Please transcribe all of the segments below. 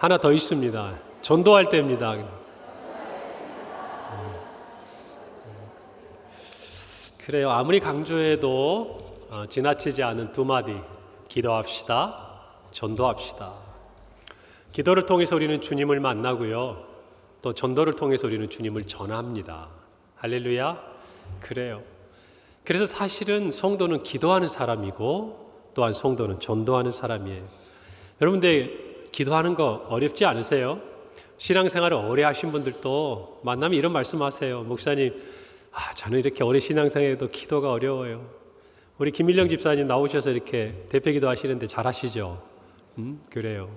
하나 더 있습니다. 전도할 때입니다. 그래요. 아무리 강조해도 지나치지 않은 두 마디. 기도합시다. 전도합시다. 기도를 통해서 우리는 주님을 만나고요. 또 전도를 통해서 우리는 주님을 전합니다. 할렐루야. 그래요. 그래서 사실은 성도는 기도하는 사람이고 또한 성도는 전도하는 사람이에요. 여러분들 기도하는 거 어렵지 않으세요? 신앙생활을 오래 하신 분들도 만나면 이런 말씀하세요. 목사님, 저는 이렇게 오래 신앙생활해도 기도가 어려워요. 우리 김일령 집사님 나오셔서 이렇게 대표기도 하시는데 잘하시죠? 그래요.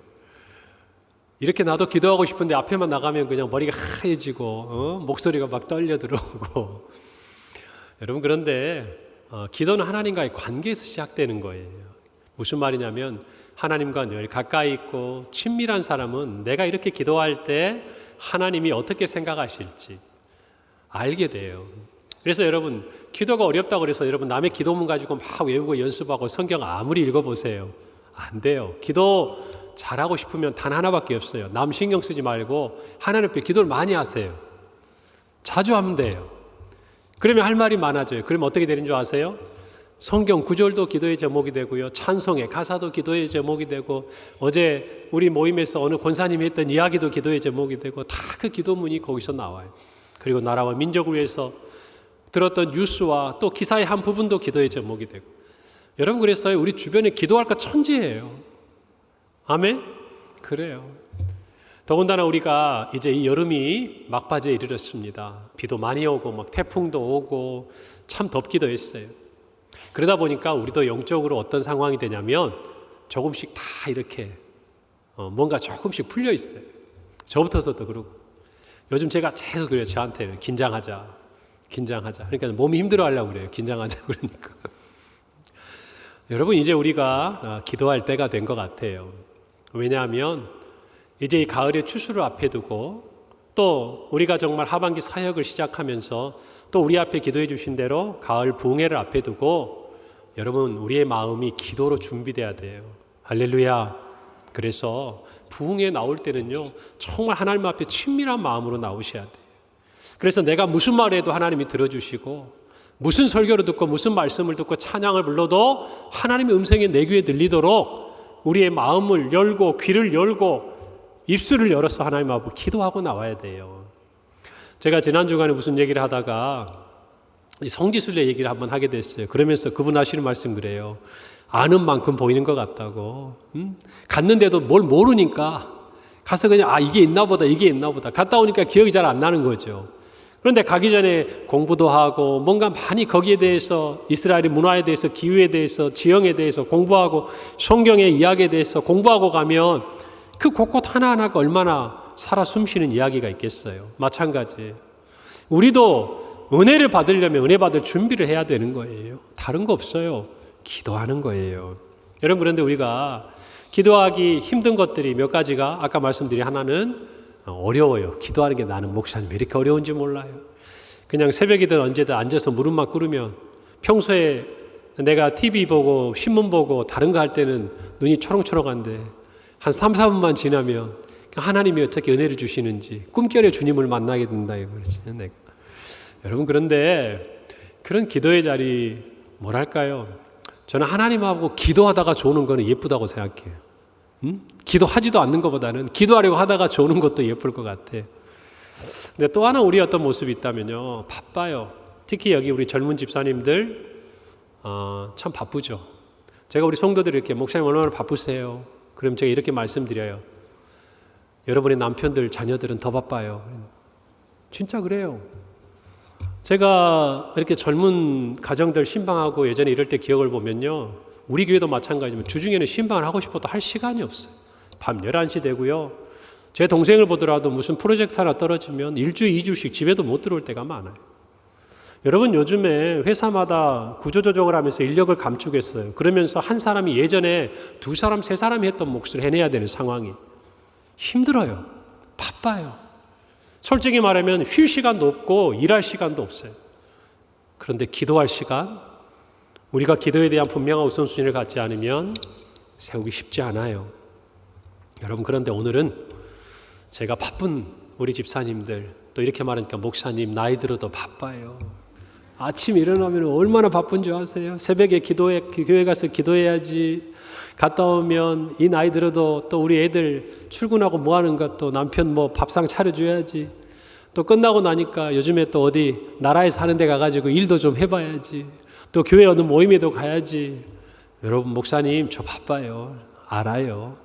이렇게 나도 기도하고 싶은데 앞에만 나가면 그냥 머리가 하얘지고 목소리가 막 떨려 들어오고 여러분, 그런데 기도는 하나님과의 관계에서 시작되는 거예요. 무슨 말이냐면 하나님과 늘 가까이 있고 친밀한 사람은 내가 이렇게 기도할 때 하나님이 어떻게 생각하실지 알게 돼요. 그래서 여러분, 기도가 어렵다고 그래서 여러분 남의 기도문 가지고 막 외우고 연습하고 성경 아무리 읽어보세요. 안 돼요. 기도 잘하고 싶으면 단 하나밖에 없어요. 남 신경 쓰지 말고 하나님 앞에 기도를 많이 하세요. 자주 하면 돼요. 그러면 할 말이 많아져요. 그러면 어떻게 되는 줄 아세요? 성경 구절도 기도의 제목이 되고요. 찬송의 가사도 기도의 제목이 되고 어제 우리 모임에서 어느 권사님이 했던 이야기도 기도의 제목이 되고 다 그 기도문이 거기서 나와요. 그리고 나라와 민족을 위해서 들었던 뉴스와 또 기사의 한 부분도 기도의 제목이 되고 여러분, 그래서 우리 주변에 기도할 거 천지예요. 아멘? 그래요. 더군다나 우리가 이제 이 여름이 막바지에 이르렀습니다. 비도 많이 오고 막 태풍도 오고 참 덥기도 했어요. 그러다 보니까 우리도 영적으로 어떤 상황이 되냐면 조금씩 다 이렇게 뭔가 조금씩 풀려 있어요. 저부터서도 그러고 요즘 제가 계속 그래요. 저한테는 긴장하자. 그러니까 몸이 힘들어 하려고 그래요. 긴장하자 그러니까. 여러분, 이제 우리가 기도할 때가 된 것 같아요. 왜냐하면 이제 이 가을의 추수를 앞에 두고 또 우리가 정말 하반기 사역을 시작하면서 또 우리 앞에 기도해 주신 대로 가을 부흥회를 앞에 두고 여러분, 우리의 마음이 기도로 준비돼야 돼요. 할렐루야. 그래서 부흥회 나올 때는요, 정말 하나님 앞에 친밀한 마음으로 나오셔야 돼요. 그래서 내가 무슨 말을 해도 하나님이 들어주시고 무슨 설교를 듣고 무슨 말씀을 듣고 찬양을 불러도 하나님의 음성이 내 귀에 들리도록 우리의 마음을 열고 귀를 열고 입술을 열어서 하나님 앞에 기도하고 나와야 돼요. 제가 지난 주간에 무슨 얘기를 하다가 성지순례 얘기를 한번 하게 됐어요. 그러면서 그분 하시는 말씀 그래요. 아는 만큼 보이는 것 같다고. 갔는데도 뭘 모르니까 가서 그냥 이게 있나 보다 갔다 오니까 기억이 잘 안 나는 거죠. 그런데 가기 전에 공부도 하고 뭔가 많이 거기에 대해서 이스라엘의 문화에 대해서 기후에 대해서 지형에 대해서 공부하고 성경의 이야기에 대해서 공부하고 가면 그 곳곳 하나하나가 얼마나 살아 숨쉬는 이야기가 있겠어요. 마찬가지예요. 우리도 은혜를 받으려면 은혜 받을 준비를 해야 되는 거예요. 다른 거 없어요. 기도하는 거예요. 여러분, 그런데 우리가 기도하기 힘든 것들이 몇 가지가 아까 말씀드린 하나는 어려워요. 기도하는 게 나는 목사님 왜 이렇게 어려운지 몰라요. 그냥 새벽이든 언제든 앉아서 무릎만 꿇으면 평소에 내가 TV 보고 신문 보고 다른 거 할 때는 눈이 초롱초롱한데 한 3, 4분만 지나면 하나님이 어떻게 은혜를 주시는지 꿈결에 주님을 만나게 된다 이거지. 여러분, 그런데 그런 기도의 자리 뭐랄까요? 저는 하나님하고 기도하다가 좋은 거는 예쁘다고 생각해요. 기도하지도 않는 것보다는 기도하려고 하다가 좋은 것도 예쁠 것 같아. 근데 또 하나 우리 어떤 모습이 있다면요, 바빠요. 특히 여기 우리 젊은 집사님들 참 바쁘죠. 제가 우리 성도들 이렇게 목사님 얼마나 바쁘세요? 그럼 제가 이렇게 말씀드려요. 여러분의 남편들, 자녀들은 더 바빠요. 진짜 그래요. 제가 이렇게 젊은 가정들 신방하고 예전에 이럴 때 기억을 보면요, 우리 교회도 마찬가지지만 주중에는 신방을 하고 싶어도 할 시간이 없어요. 밤 11시 되고요. 제 동생을 보더라도 무슨 프로젝트 하나 떨어지면 1주, 2주씩 집에도 못 들어올 때가 많아요. 여러분, 요즘에 회사마다 구조조정을 하면서 인력을 감축했어요. 그러면서 한 사람이 예전에 2사람, 3사람이 했던 몫을 해내야 되는 상황이 힘들어요. 바빠요. 솔직히 말하면 쉴 시간도 없고 일할 시간도 없어요. 그런데 기도할 시간, 우리가 기도에 대한 분명한 우선순위를 갖지 않으면 세우기 쉽지 않아요. 여러분, 그런데 오늘은 제가 바쁜 우리 집사님들, 또 이렇게 말하니까 목사님 나이 들어도 바빠요. 아침 일어나면 얼마나 바쁜 줄 아세요? 새벽에 교회 가서 기도해야지. 갔다 오면 이 나이 들어도 또 우리 애들 출근하고 뭐 하는 것도 남편 뭐 밥상 차려줘야지. 또 끝나고 나니까 요즘에 또 어디 나라에 사는 데 가가지고 일도 좀 해봐야지. 또 교회 어느 모임에도 가야지. 여러분 목사님 저 바빠요. 알아요.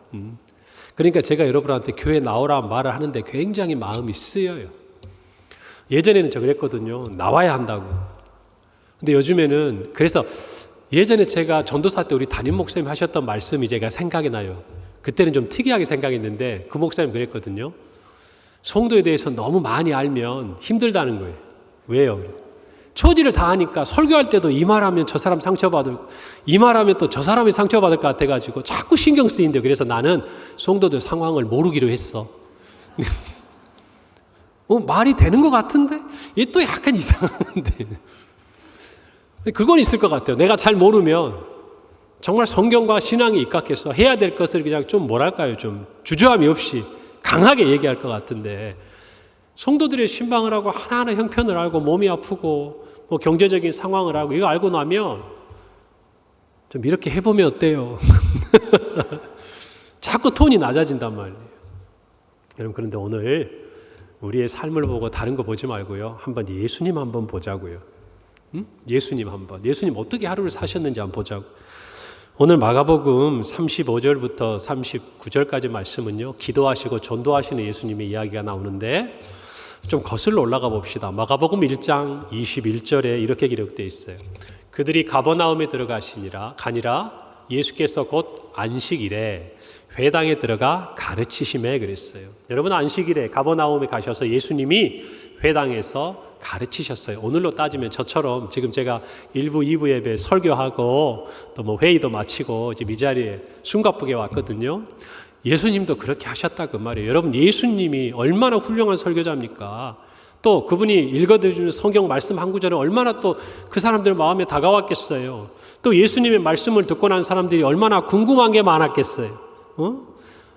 그러니까 제가 여러분한테 교회 나오라 말을 하는데 굉장히 마음이 쓰여요. 예전에는 저 그랬거든요. 나와야 한다고. 근데 요즘에는 그래서 예전에 제가 전도사 때 우리 담임 목사님 하셨던 말씀이 제가 생각이 나요. 그때는 좀 특이하게 생각했는데 그 목사님 그랬거든요. 성도에 대해서 너무 많이 알면 힘들다는 거예요. 왜요? 처지를 다 하니까 설교할 때도 이 말하면 저 사람 상처받을, 이 말하면 또 저 사람이 상처받을 것 같아가지고 자꾸 신경 쓰인대요. 그래서 나는 성도들 상황을 모르기로 했어. 말이 되는 것 같은데? 얘 또 약간 이상한데. 그건 있을 것 같아요. 내가 잘 모르면 정말 성경과 신앙이 입각해서 해야 될 것을 그냥 좀 뭐랄까요? 좀 주저함이 없이 강하게 얘기할 것 같은데 성도들의 신방을 하고 하나하나 형편을 알고 몸이 아프고 뭐 경제적인 상황을 알고 이거 알고 나면 좀 이렇게 해보면 어때요? 자꾸 톤이 낮아진단 말이에요. 여러분 그런데 오늘 우리의 삶을 보고 다른 거 보지 말고요. 한번 예수님 한번 보자고요. 예수님 한번. 예수님 어떻게 하루를 사셨는지 한번 보자고. 오늘 마가복음 35절부터 39절까지 말씀은요. 기도하시고 전도하시는 예수님의 이야기가 나오는데 좀 거슬러 올라가 봅시다. 마가복음 1장 21절에 이렇게 기록되어 있어요. 그들이 가버나움에 가니라 예수께서 곧 안식일에 회당에 들어가 가르치심에 그랬어요. 여러분 안식일에 가버나움에 가셔서 예수님이 회당에서 가르치셨어요. 오늘로 따지면 저처럼 지금 제가 1부, 2부 예배 설교하고 또 뭐 회의도 마치고 지금 이 자리에 숨가쁘게 왔거든요. 예수님도 그렇게 하셨다 그 말이에요. 여러분 예수님이 얼마나 훌륭한 설교자입니까? 또 그분이 읽어드리는 성경 말씀 한 구절은 얼마나 또 그 사람들 마음에 다가왔겠어요. 또 예수님의 말씀을 듣고 난 사람들이 얼마나 궁금한 게 많았겠어요.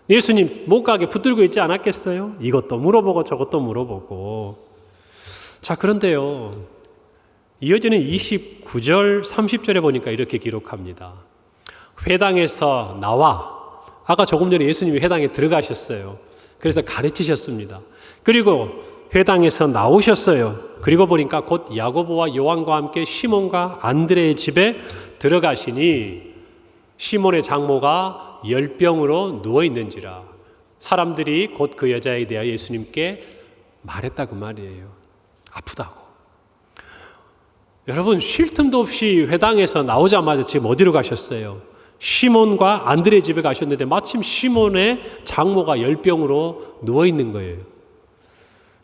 예수님 못 가게 붙들고 있지 않았겠어요? 이것도 물어보고 저것도 물어보고. 자 그런데요. 이어지는 29절 30절에 보니까 이렇게 기록합니다. 회당에서 나와 아까 조금 전에 예수님이 회당에 들어가셨어요. 그래서 가르치셨습니다. 그리고 회당에서 나오셨어요. 그리고 보니까 곧 야고보와 요한과 함께 시몬과 안드레의 집에 들어가시니 시몬의 장모가 열병으로 누워있는지라. 사람들이 곧 그 여자에 대하여 예수님께 말했다 그 말이에요. 아프다고. 여러분 쉴 틈도 없이 회당에서 나오자마자 지금 어디로 가셨어요? 시몬과 안드레 집에 가셨는데 마침 시몬의 장모가 열병으로 누워있는 거예요.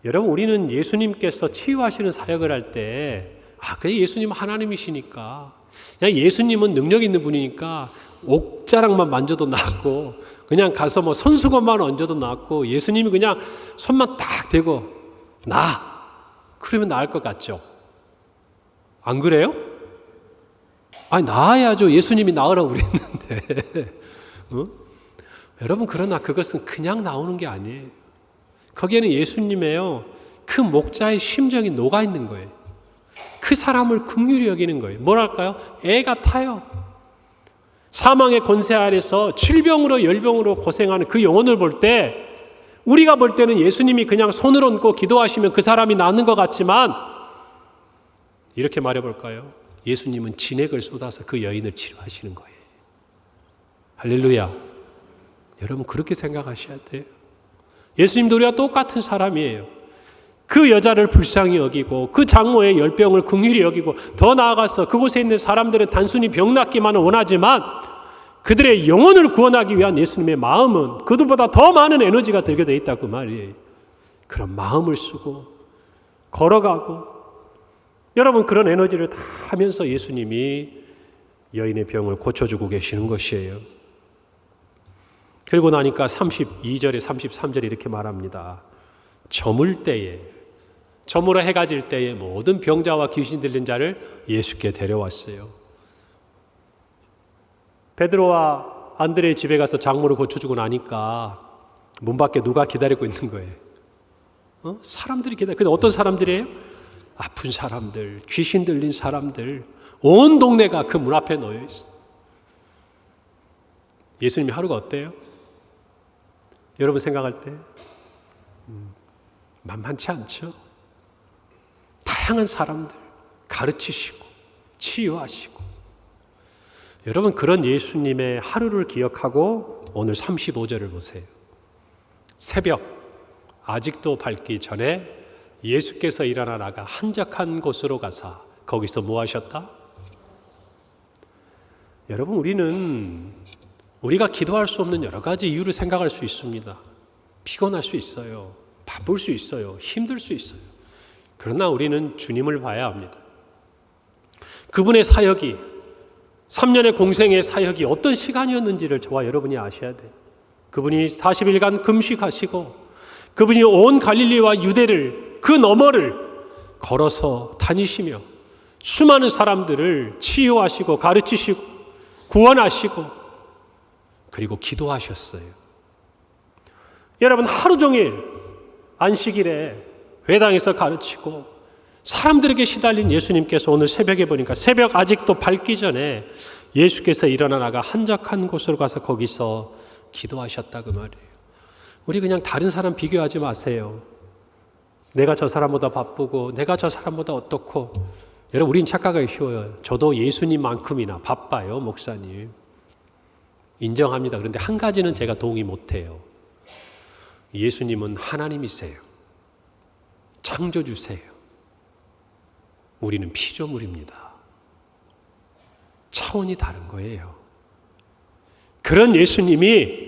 여러분 우리는 예수님께서 치유하시는 사역을 할 때 그냥 예수님은 하나님이시니까 그냥 예수님은 능력 있는 분이니까 옥자락만 만져도 낫고 그냥 가서 뭐 손수건만 얹어도 낫고 예수님이 그냥 손만 딱 대고 그러면 나을 것 같죠? 안 그래요? 나아야죠. 예수님이 나으라고 그랬는데. 여러분 그러나 그것은 그냥 나오는 게 아니에요. 거기에는 예수님의요 그 목자의 심정이 녹아있는 거예요. 그 사람을 긍휼히 여기는 거예요. 뭐랄까요? 애가 타요. 사망의 권세 아래서 질병으로 열병으로 고생하는 그 영혼을 볼 때 우리가 볼 때는 예수님이 그냥 손을 얹고 기도하시면 그 사람이 낫는 것 같지만 이렇게 말해볼까요? 예수님은 진액을 쏟아서 그 여인을 치료하시는 거예요. 할렐루야. 여러분 그렇게 생각하셔야 돼요. 예수님도 우리와 똑같은 사람이에요. 그 여자를 불쌍히 여기고 그 장모의 열병을 긍휼히 여기고 더 나아가서 그곳에 있는 사람들은 단순히 병 낫기만 원하지만 그들의 영혼을 구원하기 위한 예수님의 마음은 그들보다 더 많은 에너지가 들게 돼 있다 그 말이에요. 그런 마음을 쓰고 걸어가고 여러분 그런 에너지를 다 하면서 예수님이 여인의 병을 고쳐주고 계시는 것이에요. 그리고 나니까 32절에 33절에 이렇게 말합니다. 저물어 해가 질 때에 모든 병자와 귀신 들린 자를 예수께 데려왔어요. 베드로와 안드레의 집에 가서 장모를 고쳐주고 나니까 문 밖에 누가 기다리고 있는 거예요? 사람들이 기다려요. 근데 어떤 사람들이에요? 아픈 사람들, 귀신 들린 사람들, 온 동네가 그 문 앞에 놓여 있어요. 예수님이 하루가 어때요? 여러분 생각할 때 만만치 않죠? 다양한 사람들 가르치시고 치유하시고. 여러분, 그런 예수님의 하루를 기억하고 오늘 35절을 보세요. 새벽 아직도 밝기 전에 예수께서 일어나 나가 한적한 곳으로 가사 거기서 뭐 하셨다? 여러분, 우리가 기도할 수 없는 여러 가지 이유를 생각할 수 있습니다. 피곤할 수 있어요. 바쁠 수 있어요. 힘들 수 있어요. 그러나 우리는 주님을 봐야 합니다. 그분의 사역이 3년의 공생의 사역이 어떤 시간이었는지를 저와 여러분이 아셔야 돼요. 그분이 40일간 금식하시고 그분이 온 갈릴리와 유대를 그 너머를 걸어서 다니시며 수많은 사람들을 치유하시고 가르치시고 구원하시고 그리고 기도하셨어요. 여러분, 하루 종일 안식일에 회당에서 가르치고 사람들에게 시달린 예수님께서 오늘 새벽에 보니까 새벽 아직도 밝기 전에 예수께서 일어나 나가 한적한 곳으로 가서 거기서 기도하셨다 그 말이에요. 우리 그냥 다른 사람 비교하지 마세요. 내가 저 사람보다 바쁘고 내가 저 사람보다 어떻고. 여러분, 우린 착각하기 쉬워요. 저도 예수님만큼이나 바빠요, 목사님. 인정합니다. 그런데 한 가지는 제가 동의 못해요. 예수님은 하나님이세요. 창조주세요. 우리는 피조물입니다. 차원이 다른 거예요. 그런 예수님이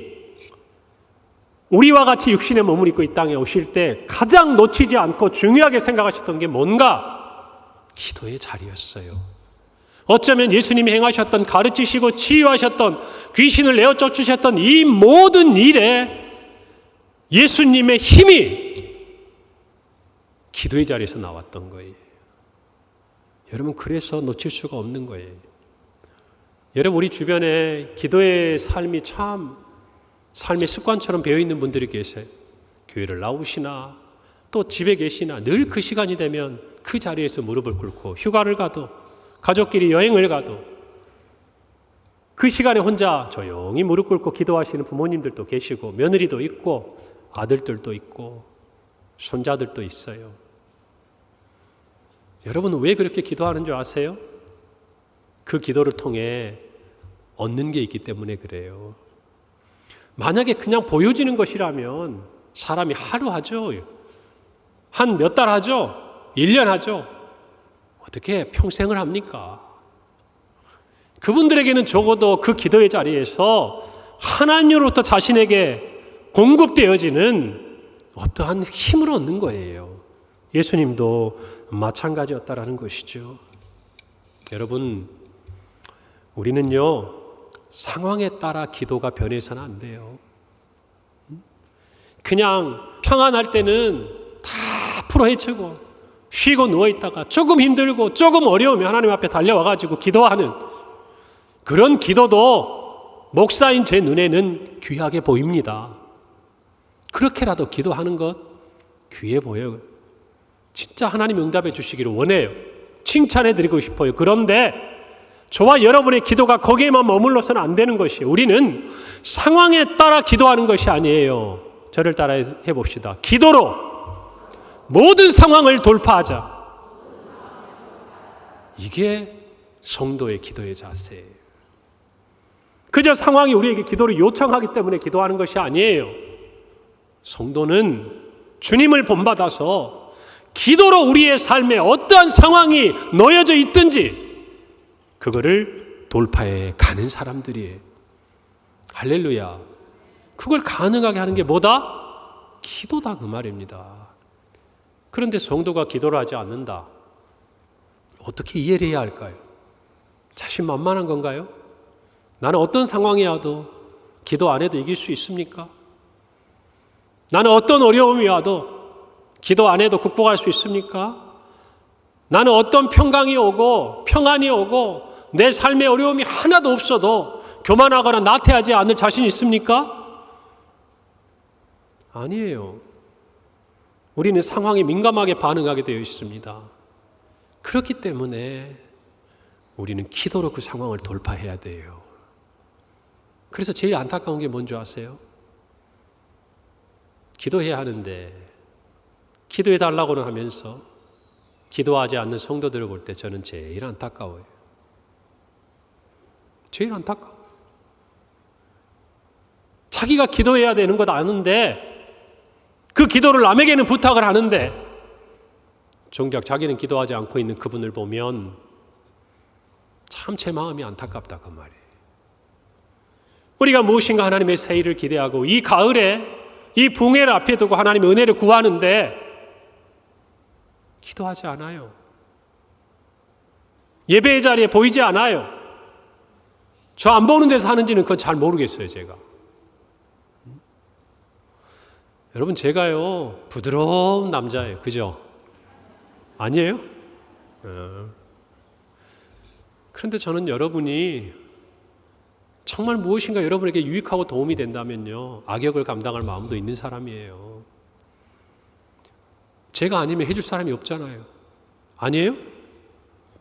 우리와 같이 육신의 몸을 입고 이 땅에 오실 때 가장 놓치지 않고 중요하게 생각하셨던 게 뭔가? 기도의 자리였어요. 어쩌면 예수님이 행하셨던, 가르치시고 치유하셨던, 귀신을 내어 쫓으셨던 이 모든 일에 예수님의 힘이 기도의 자리에서 나왔던 거예요. 여러분, 그래서 놓칠 수가 없는 거예요. 여러분, 우리 주변에 기도의 삶이 참 삶의 습관처럼 배어있는 분들이 계세요. 교회를 나오시나 또 집에 계시나 늘 그 시간이 되면 그 자리에서 무릎을 꿇고 휴가를 가도 가족끼리 여행을 가도 그 시간에 혼자 조용히 무릎 꿇고 기도하시는 부모님들도 계시고 며느리도 있고 아들들도 있고 손자들도 있어요. 여러분, 왜 그렇게 기도하는 줄 아세요? 그 기도를 통해 얻는 게 있기 때문에 그래요. 만약에 그냥 보여지는 것이라면 사람이 하루 하죠. 한 몇 달 하죠. 1년 하죠. 어떻게 평생을 합니까? 그분들에게는 적어도 그 기도의 자리에서 하나님으로부터 자신에게 공급되어지는 어떠한 힘을 얻는 거예요. 예수님도 마찬가지였다라는 것이죠. 여러분, 우리는요, 상황에 따라 기도가 변해서는 안 돼요. 그냥 평안할 때는 다 풀어헤치고 쉬고 누워있다가 조금 힘들고 조금 어려우면 하나님 앞에 달려와가지고 기도하는 그런 기도도 목사인 제 눈에는 귀하게 보입니다. 그렇게라도 기도하는 것 귀해 보여요. 진짜 하나님 응답해 주시기를 원해요. 칭찬해드리고 싶어요. 그런데 저와 여러분의 기도가 거기에만 머물러서는 안 되는 것이에요. 우리는 상황에 따라 기도하는 것이 아니에요. 저를 따라 해봅시다. 기도로 모든 상황을 돌파하자. 이게 성도의 기도의 자세예요. 그저 상황이 우리에게 기도를 요청하기 때문에 기도하는 것이 아니에요. 성도는 주님을 본받아서 기도로 우리의 삶에 어떠한 상황이 놓여져 있든지 그거를 돌파해 가는 사람들이에요. 할렐루야. 그걸 가능하게 하는 게 뭐다? 기도다 그 말입니다. 그런데 성도가 기도를 하지 않는다. 어떻게 이해를 해야 할까요? 자신만만한 건가요? 나는 어떤 상황이 와도 기도 안 해도 이길 수 있습니까? 나는 어떤 어려움이 와도 기도 안 해도 극복할 수 있습니까? 나는 어떤 평강이 오고 평안이 오고 내 삶에 어려움이 하나도 없어도 교만하거나 나태하지 않을 자신 있습니까? 아니에요. 우리는 상황에 민감하게 반응하게 되어 있습니다. 그렇기 때문에 우리는 기도로 그 상황을 돌파해야 돼요. 그래서 제일 안타까운 게 뭔지 아세요? 기도해야 하는데 기도해 달라고는 하면서 기도하지 않는 성도들을 볼 때 저는 제일 안타까워요. 제일 안타까워요. 자기가 기도해야 되는 것 아는데 그 기도를 남에게는 부탁을 하는데 정작 자기는 기도하지 않고 있는 그분을 보면 참 제 마음이 안타깝다 그 말이에요. 우리가 무엇인가 하나님의 새 일을 기대하고 이 가을에 이 붕해를 앞에 두고 하나님의 은혜를 구하는데 기도하지 않아요. 예배의 자리에 보이지 않아요. 저 안 보는 데서 하는지는 그건 잘 모르겠어요 제가. 여러분 제가요 부드러운 남자예요. 그죠? 아니에요? 그런데 저는 여러분이 정말 무엇인가 여러분에게 유익하고 도움이 된다면요 악역을 감당할 마음도 있는 사람이에요. 제가 아니면 해줄 사람이 없잖아요. 아니에요?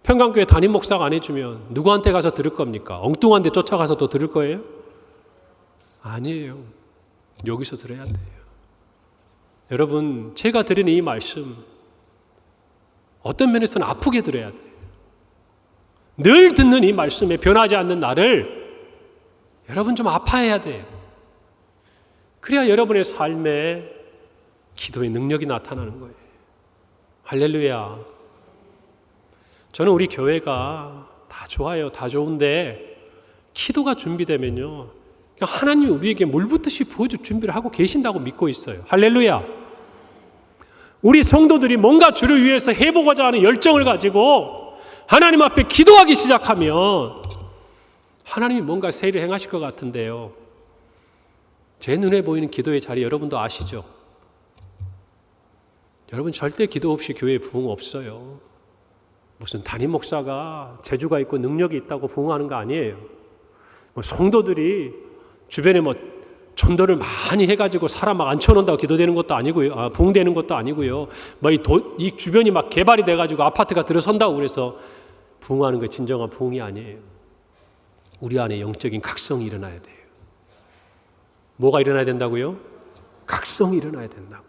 평강교회 담임 목사가 안 해주면 누구한테 가서 들을 겁니까? 엉뚱한 데 쫓아가서 또 들을 거예요? 아니에요. 여기서 들어야 돼요. 여러분 제가 드리는 이 말씀 어떤 면에서는 아프게 들어야 돼요. 늘 듣는 이 말씀에 변하지 않는 나를 여러분 좀 아파해야 돼요. 그래야 여러분의 삶에 기도의 능력이 나타나는 거예요. 할렐루야. 저는 우리 교회가 다 좋아요. 다 좋은데 기도가 준비되면요 그냥 하나님이 우리에게 물 붓듯이 부어줄 준비를 하고 계신다고 믿고 있어요. 할렐루야. 우리 성도들이 뭔가 주를 위해서 해보고자 하는 열정을 가지고 하나님 앞에 기도하기 시작하면 하나님이 뭔가 새 일을 행하실 것 같은데요. 제 눈에 보이는 기도의 자리 여러분도 아시죠? 여러분 절대 기도 없이 교회에 부흥 없어요. 무슨 담임 목사가 재주가 있고 능력이 있다고 부흥하는 거 아니에요. 성도들이 주변에 전도를 많이 해가지고 사람 막 앉혀놓는다고 기도되는 것도 아니고요. 부흥되는 것도 아니고요. 이 주변이 막 개발이 돼가지고 아파트가 들어선다고 그래서 부흥하는 게 진정한 부흥이 아니에요. 우리 안에 영적인 각성이 일어나야 돼요. 뭐가 일어나야 된다고요? 각성이 일어나야 된다고.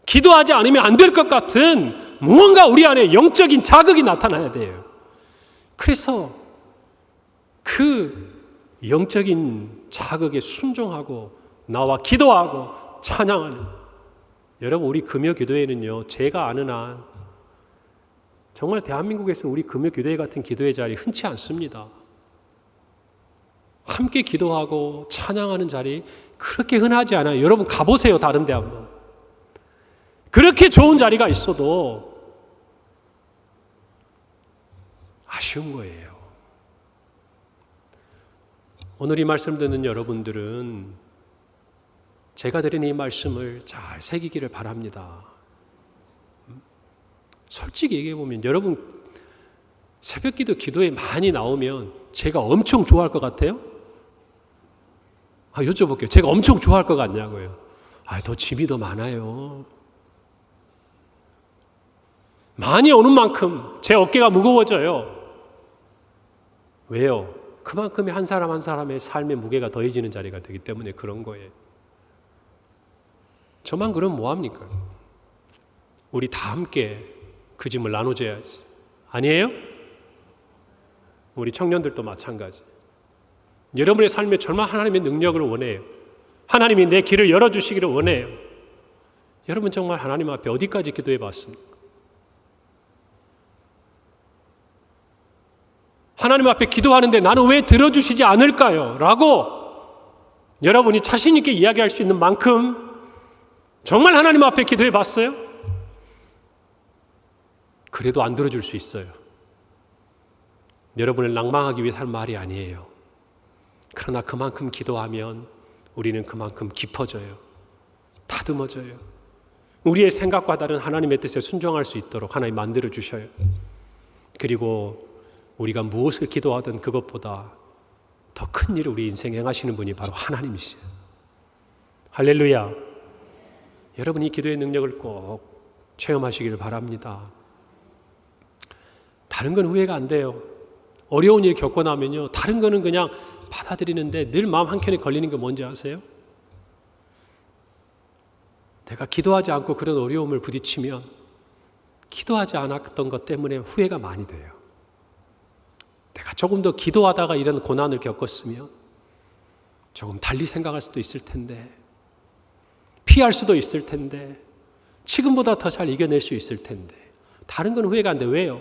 기도하지 않으면 안 될 것 같은 무언가 우리 안에 영적인 자극이 나타나야 돼요. 그래서 그 영적인 자극에 순종하고 나와 기도하고 찬양하는 여러분 우리 금요 기도회는요 제가 아는 한 정말 대한민국에서 우리 금요 기도회 같은 기도회 자리 흔치 않습니다. 함께 기도하고 찬양하는 자리 그렇게 흔하지 않아요. 여러분 가보세요. 다른 데 한번. 그렇게 좋은 자리가 있어도 아쉬운 거예요. 오늘 이 말씀 듣는 여러분들은 제가 드린 이 말씀을 잘 새기기를 바랍니다. 솔직히 얘기해 보면 여러분 새벽기도 기도에 많이 나오면 제가 엄청 좋아할 것 같아요? 여쭤볼게요. 제가 엄청 좋아할 것 같냐고요. 더 짐이 더 많아요. 많이 오는 만큼 제 어깨가 무거워져요. 왜요? 그만큼의 한 사람 한 사람의 삶의 무게가 더해지는 자리가 되기 때문에 그런 거예요. 저만 그러면 뭐합니까? 우리 다 함께 그 짐을 나눠줘야지. 아니에요? 우리 청년들도 마찬가지. 여러분의 삶에 정말 하나님의 능력을 원해요. 하나님이 내 길을 열어주시기를 원해요. 여러분 정말 하나님 앞에 어디까지 기도해 봤습니까? 하나님 앞에 기도하는데 나는 왜 들어주시지 않을까요? 라고 여러분이 자신 있게 이야기할 수 있는 만큼 정말 하나님 앞에 기도해 봤어요? 그래도 안 들어줄 수 있어요. 여러분을 낭망하기 위해 할 말이 아니에요. 그러나 그만큼 기도하면 우리는 그만큼 깊어져요. 다듬어져요. 우리의 생각과 다른 하나님의 뜻에 순종할 수 있도록 하나님 만들어 주셔요. 그리고 우리가 무엇을 기도하든 그것보다 더 큰 일을 우리 인생에 행하시는 분이 바로 하나님이시죠. 할렐루야. 여러분, 이 기도의 능력을 꼭 체험하시기를 바랍니다. 다른 건 후회가 안 돼요. 어려운 일 겪고 나면요, 다른 거는 그냥 받아들이는데 늘 마음 한켠에 걸리는 게 뭔지 아세요? 내가 기도하지 않고 그런 어려움을 부딪히면 기도하지 않았던 것 때문에 후회가 많이 돼요. 내가 조금 더 기도하다가 이런 고난을 겪었으면 조금 달리 생각할 수도 있을 텐데, 피할 수도 있을 텐데, 지금보다 더 잘 이겨낼 수 있을 텐데. 다른 건 후회가 안 돼. 왜요?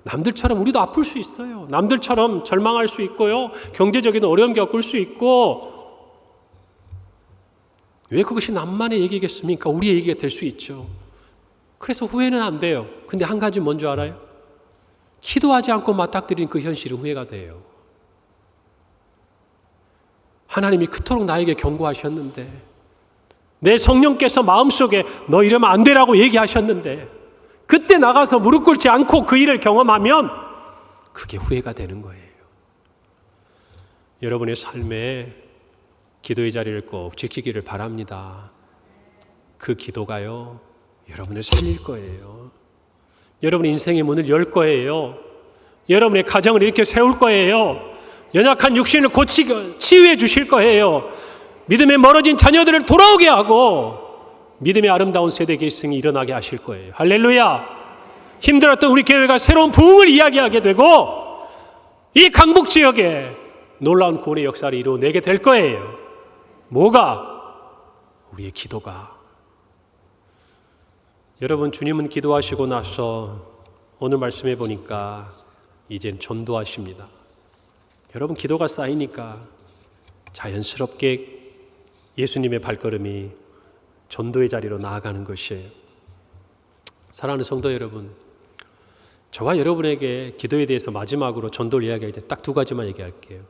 남들처럼 우리도 아플 수 있어요. 남들처럼 절망할 수 있고요. 경제적인 어려움 겪을 수 있고. 왜 그것이 남만의 얘기겠습니까? 우리의 얘기가 될 수 있죠. 그래서 후회는 안 돼요. 근데 한 가지 뭔지 알아요? 기도하지 않고 맞닥뜨린 그 현실은 후회가 돼요. 하나님이 그토록 나에게 경고하셨는데, 내 성령께서 마음속에 너 이러면 안 되라고 얘기하셨는데, 그때 나가서 무릎 꿇지 않고 그 일을 경험하면 그게 후회가 되는 거예요. 여러분의 삶에 기도의 자리를 꼭 지키기를 바랍니다. 그 기도가요, 여러분을 살릴 거예요. 여러분 인생의 문을 열 거예요. 여러분의 가정을 이렇게 세울 거예요. 연약한 육신을 고치고 치유해 주실 거예요. 믿음에 멀어진 자녀들을 돌아오게 하고 믿음의 아름다운 세대 계승이 일어나게 하실 거예요. 할렐루야. 힘들었던 우리 교회가 새로운 부흥을 이야기하게 되고 이 강북 지역에 놀라운 구원의 역사를 이루어내게 될 거예요. 뭐가? 우리의 기도가. 여러분, 주님은 기도하시고 나서 오늘 말씀해 보니까 이젠 전도하십니다. 여러분, 기도가 쌓이니까 자연스럽게 예수님의 발걸음이 전도의 자리로 나아가는 것이에요. 사랑하는 성도 여러분, 저와 여러분에게 기도에 대해서 마지막으로 전도를 이야기할 때 딱 두 가지만 얘기할게요.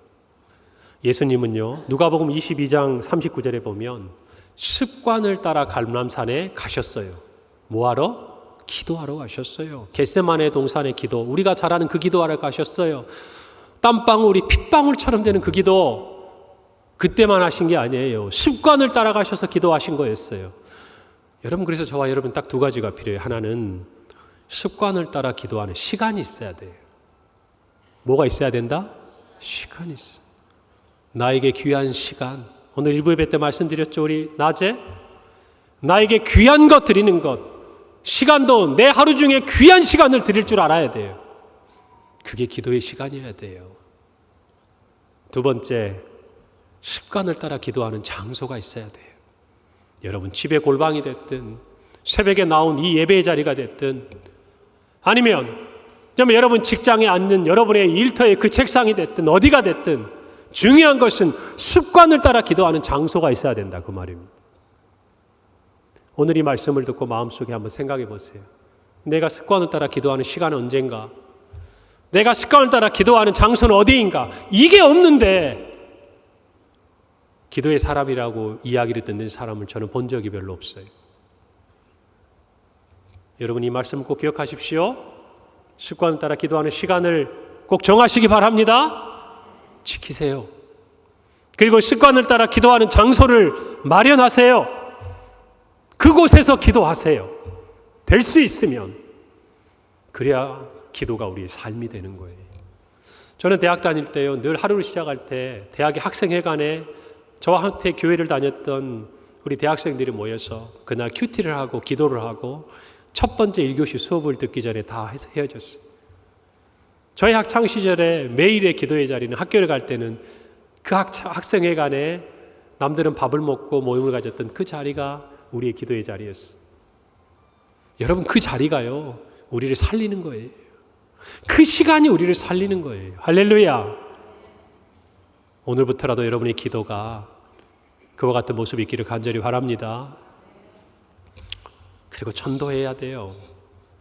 예수님은요, 누가복음 22장 39절에 보면 습관을 따라 갈림산에 가셨어요. 뭐하러? 기도하러 가셨어요. 겟세마네 동산의 기도, 우리가 잘 아는 그 기도하러 가셨어요. 땀방울이 핏방울처럼 되는 그 기도, 그때만 하신 게 아니에요. 습관을 따라가셔서 기도하신 거였어요. 여러분, 그래서 저와 여러분 딱 두 가지가 필요해요. 하나는 습관을 따라 기도하는 시간이 있어야 돼요. 뭐가 있어야 된다? 시간이 있어. 나에게 귀한 시간. 오늘 일부 예배 때 말씀드렸죠. 우리 낮에 나에게 귀한 것 드리는 것, 시간도 내 하루 중에 귀한 시간을 드릴 줄 알아야 돼요. 그게 기도의 시간이어야 돼요. 두 번째, 습관을 따라 기도하는 장소가 있어야 돼요. 여러분, 집의 골방이 됐든 새벽에 나온 이 예배의 자리가 됐든 아니면 여러분 직장에 앉는 여러분의 일터의 그 책상이 됐든 어디가 됐든 중요한 것은 습관을 따라 기도하는 장소가 있어야 된다, 그 말입니다. 오늘 이 말씀을 듣고 마음속에 한번 생각해 보세요. 내가 습관을 따라 기도하는 시간은 언젠가? 내가 습관을 따라 기도하는 장소는 어디인가? 이게 없는데 기도의 사람이라고 이야기를 듣는 사람을 저는 본 적이 별로 없어요. 여러분, 이 말씀을 꼭 기억하십시오. 습관을 따라 기도하는 시간을 꼭 정하시기 바랍니다. 지키세요. 그리고 습관을 따라 기도하는 장소를 마련하세요. 그곳에서 기도하세요. 될 수 있으면. 그래야 기도가 우리의 삶이 되는 거예요. 저는 대학 다닐 때요, 늘 하루를 시작할 때 대학의 학생회관에 저와 함께 교회를 다녔던 우리 대학생들이 모여서 그날 큐티를 하고 기도를 하고 첫 번째 1교시 수업을 듣기 전에 다 헤어졌어요. 저희 학창 시절에 매일의 기도의 자리는 학교를 갈 때는 그 학생회관에 남들은 밥을 먹고 모임을 가졌던 그 자리가 우리의 기도의 자리였어요. 여러분, 그 자리가요, 우리를 살리는 거예요. 그 시간이 우리를 살리는 거예요. 할렐루야. 오늘부터라도 여러분의 기도가 그와 같은 모습이 있기를 간절히 바랍니다. 그리고 전도해야 돼요.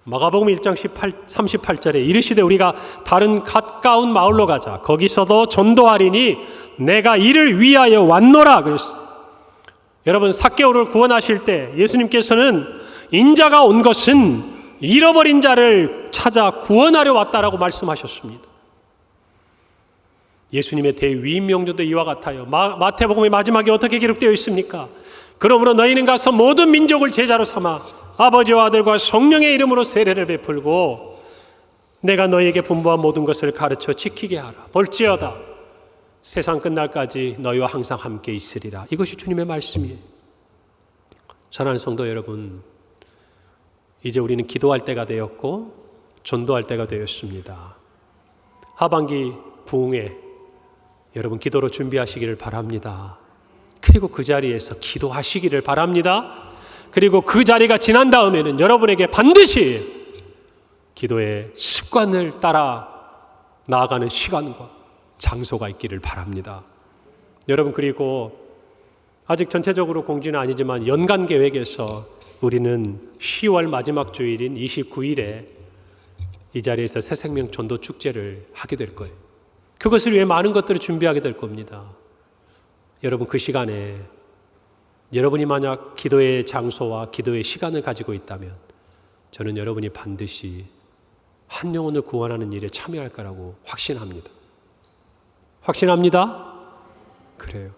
마가복음 1장 38절에 이르시되 우리가 다른 가까운 마을로 가자. 거기서도 전도하리니 내가 이를 위하여 왔노라 그랬어요. 여러분, 삭개오를 구원하실 때 예수님께서는 인자가 온 것은 잃어버린 자를 찾아 구원하려 왔다라고 말씀하셨습니다. 예수님의 대위임 명조도 이와 같아요. 마태복음의 마지막에 어떻게 기록되어 있습니까? 그러므로 너희는 가서 모든 민족을 제자로 삼아 아버지와 아들과 성령의 이름으로 세례를 베풀고 내가 너희에게 분부한 모든 것을 가르쳐 지키게 하라. 볼지어다 세상 끝날까지 너희와 항상 함께 있으리라. 이것이 주님의 말씀이에요. 사랑하는 성도 여러분, 이제 우리는 기도할 때가 되었고 전도할 때가 되었습니다. 하반기 부흥회 여러분 기도로 준비하시기를 바랍니다. 그리고 그 자리에서 기도하시기를 바랍니다. 그리고 그 자리가 지난 다음에는 여러분에게 반드시 기도의 습관을 따라 나아가는 시간과 장소가 있기를 바랍니다. 여러분, 그리고 아직 전체적으로 공지는 아니지만 연간 계획에서 우리는 10월 마지막 주일인 29일에 이 자리에서 새생명 전도 축제를 하게 될 거예요. 그것을 위해 많은 것들을 준비하게 될 겁니다. 여러분, 그 시간에 여러분이 만약 기도의 장소와 기도의 시간을 가지고 있다면 저는 여러분이 반드시 한 영혼을 구원하는 일에 참여할 거라고 확신합니다. 확신합니다? 그래요.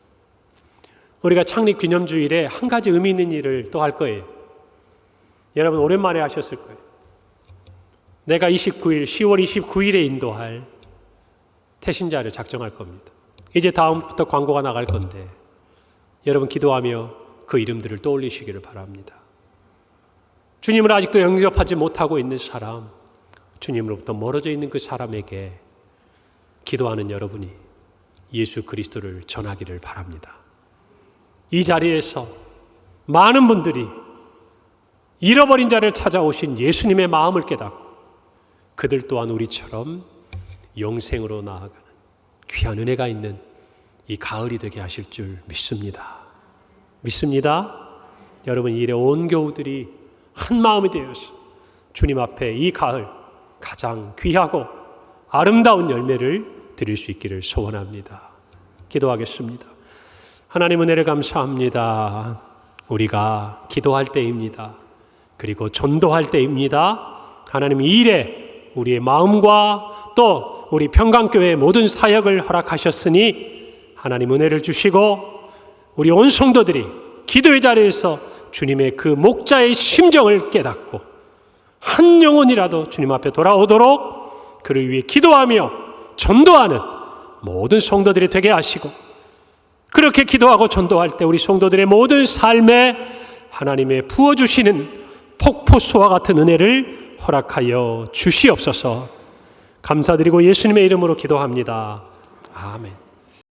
우리가 창립 기념주일에 한 가지 의미 있는 일을 또 할 거예요. 여러분 오랜만에 하셨을 거예요. 내가 10월 29일에 인도할 태신자를 작정할 겁니다. 이제 다음부터 광고가 나갈 건데 여러분 기도하며 그 이름들을 떠올리시기를 바랍니다. 주님을 아직도 영접하지 못하고 있는 사람, 주님으로부터 멀어져 있는 그 사람에게 기도하는 여러분이 예수 그리스도를 전하기를 바랍니다. 이 자리에서 많은 분들이 잃어버린 자를 찾아오신 예수님의 마음을 깨닫고 그들 또한 우리처럼 영생으로 나아가는 귀한 은혜가 있는 이 가을이 되게 하실 줄 믿습니다. 믿습니다. 여러분 이 일에 온 교우들이 한 마음이 되어서 주님 앞에 이 가을 가장 귀하고 아름다운 열매를 드릴 수 있기를 소원합니다. 기도하겠습니다. 하나님 은혜를 감사합니다. 우리가 기도할 때입니다. 그리고 전도할 때입니다. 하나님 이 일에 우리의 마음과 또 우리 평강교회의 모든 사역을 허락하셨으니 하나님 은혜를 주시고 우리 온 성도들이 기도의 자리에서 주님의 그 목자의 심정을 깨닫고 한 영혼이라도 주님 앞에 돌아오도록 그를 위해 기도하며 전도하는 모든 성도들이 되게 하시고 그렇게 기도하고 전도할 때 우리 성도들의 모든 삶에 하나님의 부어주시는 폭포수와 같은 은혜를 허락하여 주시옵소서. 감사드리고 예수님의 이름으로 기도합니다. 아멘.